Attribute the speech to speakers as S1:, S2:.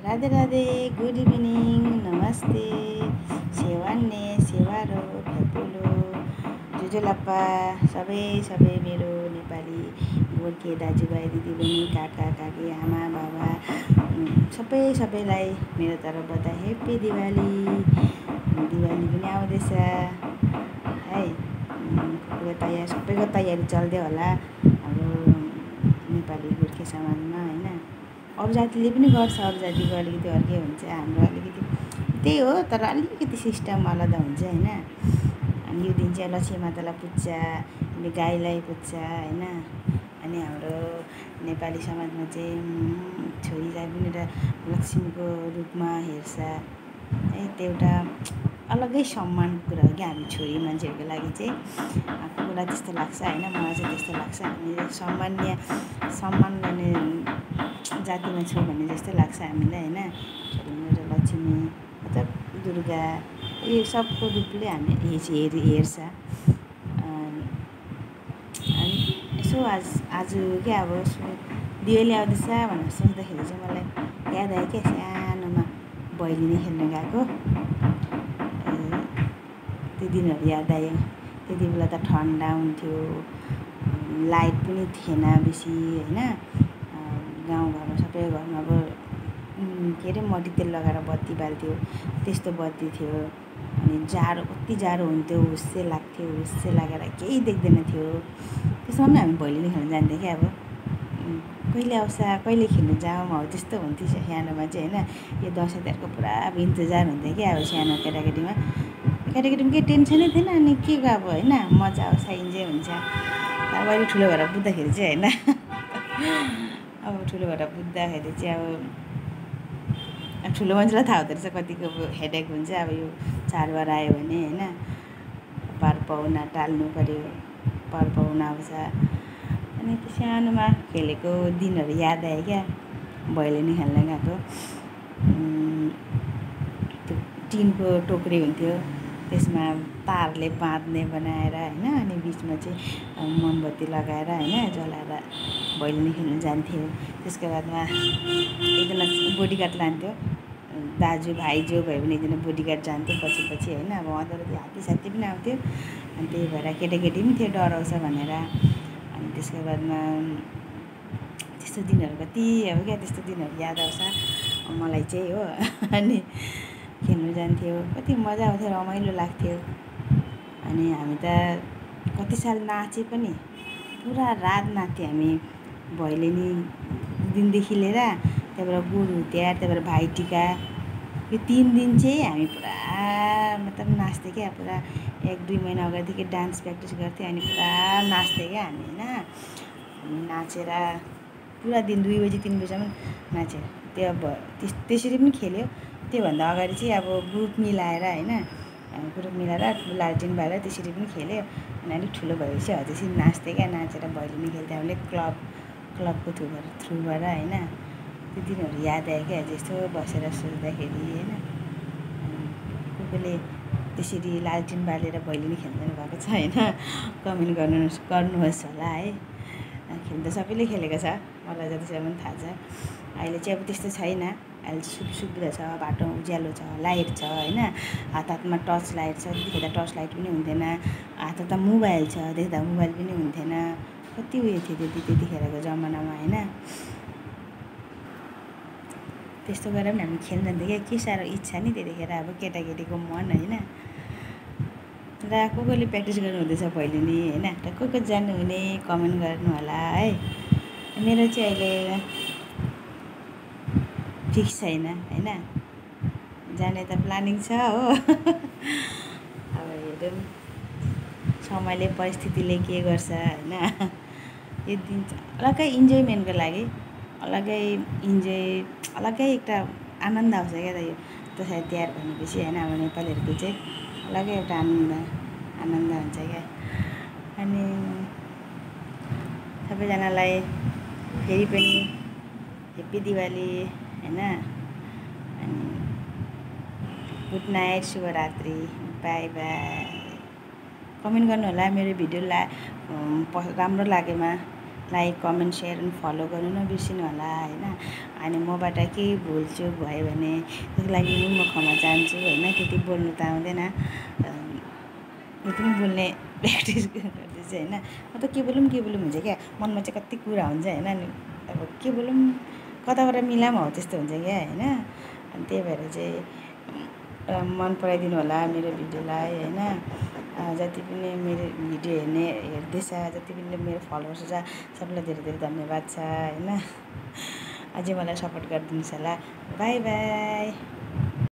S1: Radhe Radhe, good evening, नमस्ते, सेवान्ने, सेवारो, फेपुलो, जुजुलाप्पा, सबै मेरो नेपाली गोर्खे दाजुभाइ दिदीबहिनी काका काकी आमा बाबा सबैलाई मेरो तर्फबाट हेप्पी दिवाली। दिवाली पनि आउँदैछ है। सबैको तयारी चल्दै होला हाम्रो नेपाली गोर्खे समाजमा होइन। अरू जातिले पनि गर्छ, अरू जातिको अलिकति अर्कै हुन्छ, हाम्रो अलिकति त्यही हो, तर अलिकति सिस्टम अलग हुन्छ होइन। अनि यो दिन चाहिँ लक्ष्मी मातालाई पुज्छ, अनि गाईलाई पुज्छ होइन। अनि हाम्रो नेपाली समाजमा चाहिँ छोरीलाई पनि लक्ष्मीको रूपमा हेर्छ है। त्यो एउटा अलग्गै सम्मानको कुरा हो कि हामी छोरी मान्छेहरूको लागि चाहिँ। आफूलाई त्यस्तो लाग्छ होइन, मलाई चाहिँ त्यस्तो लाग्छ। हामी सम्मान गर्ने जातिमा छौँ भन्ने जस्तो लाग्छ हामीलाई होइन। छोरी लक्ष्मी मतलब दुर्गा यो सबको रूपले हामी हेर्छ। अनि यसो आज क्या अब दिवाली आउँदैछ भनेर सोच्दाखेरि चाहिँ मलाई याद आयो क्या, सानोमा भैलेनी खेल्न गएको त्यो दिनहरू याद आयो। त्यति बेला त ठन्डा हुन्थ्यो, लाइट पनि थिएन बेसी होइन। गाउँघरमा सबै घरमा अब के अरे मट्टीतेल लगाएर बत्ती बाल्थ्यो, त्यस्तो बत्ती थियो। अनि जाडो कति जाडो हुन्थ्यो, हुस्से लाग्थ्यो, हुस्से लागेर केही देख्दैन थियो। त्यसमा पनि हामी भैलेनी खेल्न जान्थ्यौँ क्या। अब कहिले आउँछ कहिले खेल्नु जाऊँ हो त्यस्तो हुन्थ्यो सानोमा चाहिँ होइन। यो दसैँ तिहारको पुरा अब इन्तजार हुन्थ्यो क्या। अब सानो केटाकेटीमा केही टेन्सनै थिएन। अनि के अब होइन, मजा आउँछ, इन्जोय हुन्छ। अब अहिले ठुलो भएर बुझ्दाखेरि चाहिँ होइन, अब ठुलो भएर बुझ्दाखेरि चाहिँ अब ठुलो मान्छेलाई थाहा हुँदो रहेछ कतिको हेडेक हुन्छ। अब यो चाडबाड आयो भने होइन, पार पाहुना टाल्नु पऱ्यो, पार पाहुना आउँछ। अनि त्यो सानोमा खेलेको दिनहरू याद आयो क्या। भैलेनी खेल्न गएको त्यो टिनको टोक्री हुन्थ्यो, त्यसमा तारले बाँध्ने बनाएर होइन। अनि बिचमा चाहिँ मोमबत्ती लगाएर होइन जलाएर भैलेनी खेल्न जान्थ्यो। त्यसको बादमा एकजना बोडीगार्ड लान्थ्यो, दाजु भाइ जो भयो भने एकजना बोडीगार्ड जान्थ्यो पछि होइन। अब अदरति हात्ती साथी पनि आउँथ्यो। अनि त्यही भएर केटाकेटी पनि थियो डराउँछ भनेर। अनि त्यसको बादमा त्यस्तो दिनहरू कति अब क्या, त्यस्तो दिनहरू याद आउँछ मलाई चाहिँ हो। अनि खेल्नु जान्थ्यो, कति मजा आउँथ्यो, रमाइलो लाग्थ्यो। अनि हामी त कति साल नाचे पनि, पुरा रात नाच्थ्यौँ हामी भैलेनी दिनदेखि लिएर। त्यहाँबाट गोरु तिहार, त्यहाँबाट भाइटिका, यो 3 दिन चाहिँ हामी पुरा मतलब नाच्थ्यौँ क्या। पुरा 1-2 महिना अगाडिदेखि डान्स प्र्याक्टिस गर्थ्यौँ। अनि पुरा नाच्थ्यौँ क्या हामी होइन। हामी नाचेर पुरा दिन 2 बजी 3 बजीसम्म नाच्यो। त्यो अब त्यसरी पनि खेल्यो। त्योभन्दा अगाडि चाहिँ अब ग्रुप मिलाएर होइन, ग्रुप मिलाएर लालटिन बालेर त्यसरी पनि खेल्यो। अनि अलिक ठुलो भएपछि हो त्यसरी नाच्थ्यौँ क्या। नाचेर भैलेनी खेल्थ्यौँ हामीले क्लबको थ्रुबाट होइन। त्यो दिनहरू याद आयो क्या, त्यस्तो बसेर सोच्दाखेरि होइन। कसले त्यसरी लालटिन बालेर भैलेनी खेल्नु भएको छ होइन, कमेन्ट गर्नुहोस् होला है। खेल्न त सबैले खेलेको छ, मलाई जतिसम्म थाहा छ। अहिले चाहिँ अब त्यस्तो छैन। अहिले चाहिँ सुविधा छ, बाटो उज्यालो छ, लाइट छ होइन। हातमा टर्च लाइट छ, त्यतिखेर टर्च लाइट पनि हुन्थेन। हातमा मोबाइल छ, देख्दा मोबाइल पनि हुन्थेन। कति उयो थियो त्यतिखेरको जमानामा होइन। त्यस्तो गरेर पनि हामी खेल्न जान्थ्यौँ क्या। के साह्रो इच्छा नि त्यतिखेर अब केटाकेटीको मन होइन। र कसले प्र्याक्टिस गर्नु हुँदैछ भैलेनी होइन, र को जान्नुहुने कमेन्ट गर्नु होला है। मेरो चाहिँ अहिले फिक्स छैन होइन, जाने त प्लानिङ छ हो। अब हेरौँ समयले परिस्थितिले के गर्छ होइन। यो दिन अलग्गै इन्जोयमेन्टको लागि अलग्गै एउटा आनन्द आउँछ क्या त। यो दसैँ तिहार भनेपछि होइन, हाम्रो नेपालीहरूको चाहिँ अलग्गै एउटा आनन्द हुन्छ क्या। अनि सबैजनालाई फेरि पनि हेप्पी दिवाली होइन। अनि गुड नाइट, शुभरात्रि, बाई बाई। कमेन्ट गर्नु होला मेरो भिडियो राम्रो लागेमा। लाइक कमेन्ट सेयर अनि फलो गर्नु नबिर्सिनु होला होइन। अनि मबाट केही भुलचुक भयो भने त्यसको लागि पनि म क्षमा चाहन्छु होइन। त्यति बोल्नु त आउँदैन, त्यति पनि बोल्ने प्र्याक्टिस गर्दैछु होइन। म त के बोलौँ हुन्छ क्या, मनमा चाहिँ कति कुरा हुन्छ होइन। अनि अब के बोलौँ कताबाट मिलाऊँ हौ त्यस्तो हुन्छ क्या होइन। अनि त्यही भएर चाहिँ मन पराइदिनु होला मेरो भिडियोलाई होइन। जति पनि मेरो भिडियो हेर्दैछ, जति पनि मेरो फलोवर्स छ सबैलाई धेरै धेरै धन्यवाद छ होइन। अझै मलाई सपोर्ट गरिदिनुहोस् होला। By by.